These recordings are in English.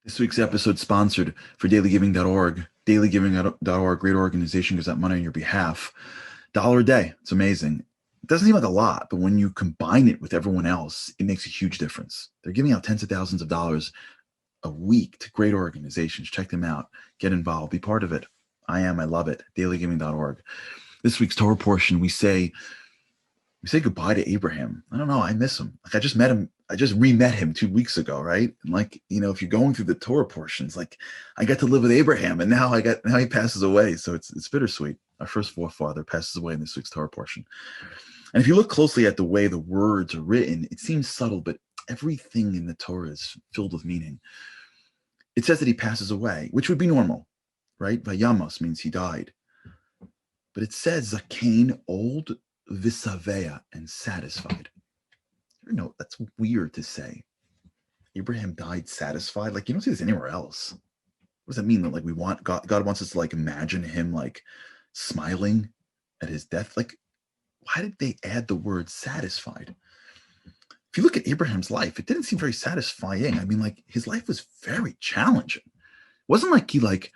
This week's episode sponsored for dailygiving.org. Dailygiving.org, great organization, gives out money on your behalf. Dollar a day. It's amazing. It doesn't seem like a lot, but when you combine it with everyone else, it makes a huge difference. They're giving out tens of thousands of dollars a week to great organizations. Check them out. Get involved. Be part of it. I love it. Dailygiving.org. This week's Torah portion, we say goodbye to Abraham. I don't know. I miss him. Like I just met him. I just re-met him 2 weeks ago, right? And like, if you're going through the Torah portions, like I got to live with Abraham and now he passes away. So it's bittersweet. Our first forefather passes away in this week's Torah portion. And if you look closely at the way the words are written, it seems subtle, but everything in the Torah is filled with meaning. It says that he passes away, which would be normal, right? Vayamos means he died. But it says Zakain, old, Visavea, and satisfied. That's weird to say. Abraham died satisfied. Like you don't see this anywhere else. What does that mean? That like we want God wants us to like imagine him like smiling at his death? Like, why did they add the word satisfied? If you look at Abraham's life, it didn't seem very satisfying. I mean, like his life was very challenging. It wasn't like he like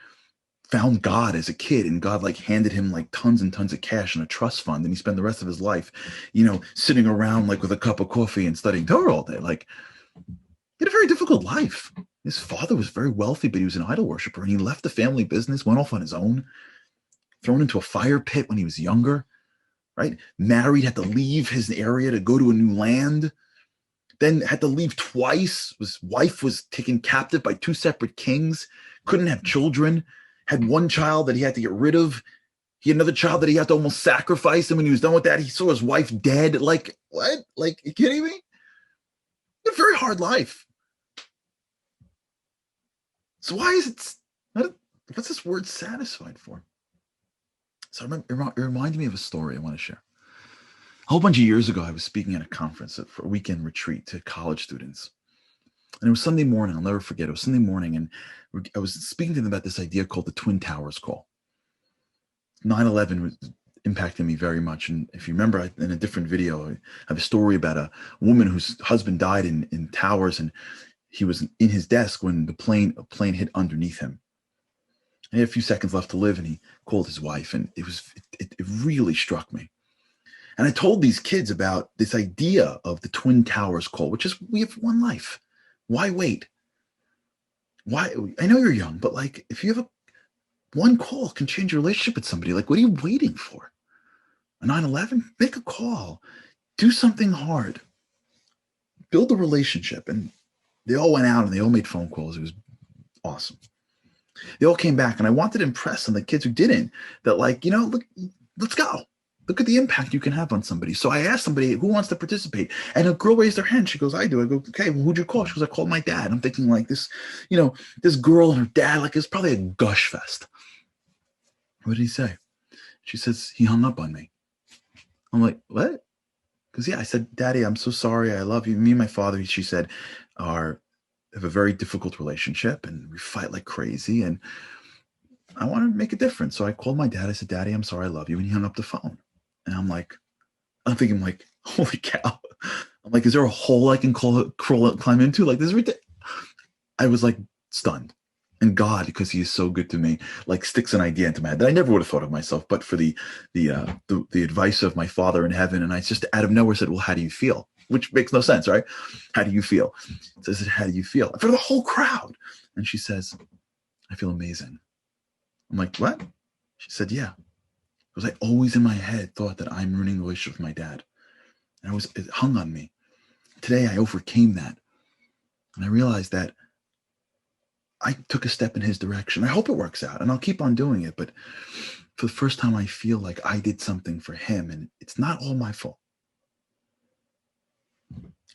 found God as a kid and God like handed him like tons and tons of cash in a trust fund and he spent the rest of his life, sitting around like with a cup of coffee and studying Torah all day. Like he had a very difficult life. His father was very wealthy, but he was an idol worshiper and he left the family business, went off on his own, thrown into a fire pit when he was younger, right? Married, had to leave his area to go to a new land, then had to leave twice. His wife was taken captive by two separate kings, couldn't have children, had one child that he had to get rid of. He had another child that he had to almost sacrifice. And when he was done with that, he saw his wife dead. Like, what? Like, you kidding me? A very hard life. So why is what's this word satisfied for? So it reminded me of a story I want to share. A whole bunch of years ago, I was speaking at a conference for a weekend retreat to college students. And it was Sunday morning. I'll never forget. It was Sunday morning. And I was speaking to them about this idea called the Twin Towers call. 9/11 was impacting me very much. And if you remember in a different video, I have a story about a woman whose husband died in towers. And he was in his desk when a plane hit underneath him. He had a few seconds left to live. And he called his wife. And it really struck me. And I told these kids about this idea of the Twin Towers call, which is we have one life. Why wait? Why? I know you're young, but like if you have one call can change your relationship with somebody, like what are you waiting for? A 9/11? Make a call. Do something hard. Build a relationship. And they all went out and they all made phone calls. It was awesome. They all came back and I wanted to impress on the kids who didn't that like, look, let's go. Look at the impact you can have on somebody. So I asked somebody who wants to participate, and a girl raised her hand. She goes, I do. I go, okay, well, who'd you call? She goes, I called my dad. I'm thinking like this, this girl and her dad, like it's probably a gush fest. What did he say? She says, he hung up on me. I'm like, what? Because I said, Daddy, I'm so sorry. I love you. Me and my father, she said, have a very difficult relationship and we fight like crazy. And I want to make a difference. So I called my dad. I said, Daddy, I'm sorry. I love you. And he hung up the phone. And I'm thinking like, holy cow. I'm like, is there a hole I can climb into? Like this is ridiculous. I was like stunned. And God, because he is so good to me, like sticks an idea into my head that I never would have thought of myself, but for the advice of my Father in heaven. And I just out of nowhere said, well, how do you feel? Which makes no sense, right? How do you feel? It says, how do you feel? For the whole crowd. And she says, I feel amazing. I'm like, what? She said, yeah. Because I always in my head thought that I'm ruining the relationship with my dad. And it hung on me. Today I overcame that. And I realized that I took a step in his direction. I hope it works out and I'll keep on doing it. But for the first time, I feel like I did something for him and it's not all my fault.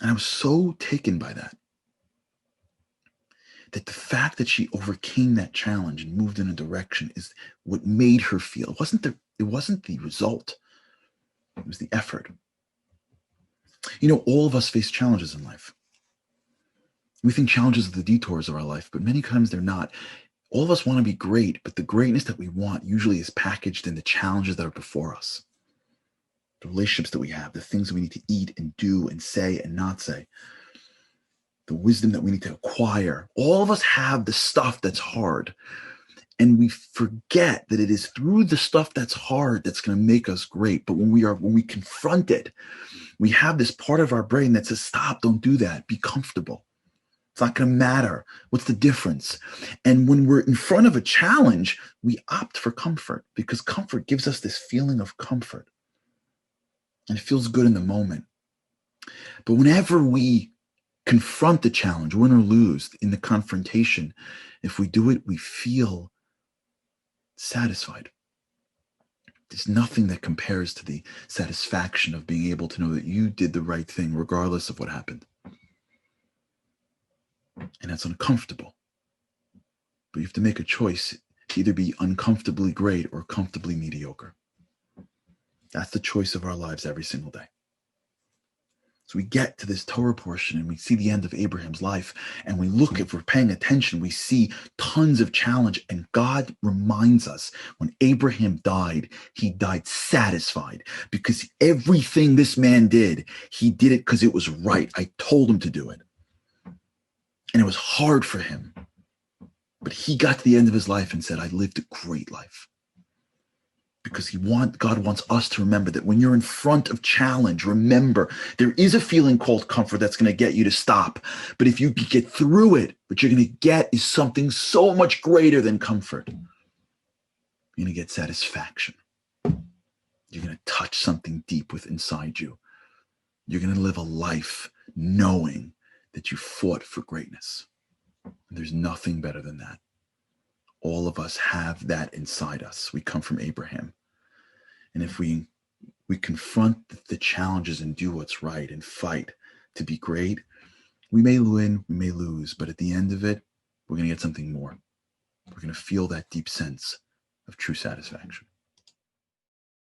And I was so taken by that the fact that she overcame that challenge and moved in a direction is what made her feel. It wasn't the result. It was the effort. All of us face challenges in life. We think challenges are the detours of our life, but many times they're not. All of us want to be great, but the greatness that we want usually is packaged in the challenges that are before us. The relationships that we have, the things that we need to eat and do and say and not say. the wisdom that we need to acquire. All of us have the stuff that's hard. And we forget that it is through the stuff that's hard that's going to make us great. But when we confront it, we have this part of our brain that says, stop, don't do that. Be comfortable. It's not going to matter. What's the difference? And when we're in front of a challenge, we opt for comfort because comfort gives us this feeling of comfort. And it feels good in the moment. But whenever we confront the challenge, win or lose in the confrontation, if we do it, we feel satisfied. There's nothing that compares to the satisfaction of being able to know that you did the right thing regardless of what happened. And that's uncomfortable. But you have to make a choice to either be uncomfortably great or comfortably mediocre. That's the choice of our lives every single day. So we get to this Torah portion and we see the end of Abraham's life, and we look, if we're paying attention, we see tons of challenge. And God reminds us when Abraham died, he died satisfied because everything this man did, he did it because it was right. I told him to do it. And it was hard for him. But he got to the end of his life and said, I lived a great life. Because God wants us to remember that when you're in front of challenge, remember, there is a feeling called comfort that's going to get you to stop. But if you get through it, what you're going to get is something so much greater than comfort. You're going to get satisfaction. You're going to touch something deep within inside you. You're going to live a life knowing that you fought for greatness. And there's nothing better than that. All of us have that inside us. We come from Abraham. And if we confront the challenges and do what's right and fight to be great, we may win, we may lose, but at the end of it, we're going to get something more. We're going to feel that deep sense of true satisfaction.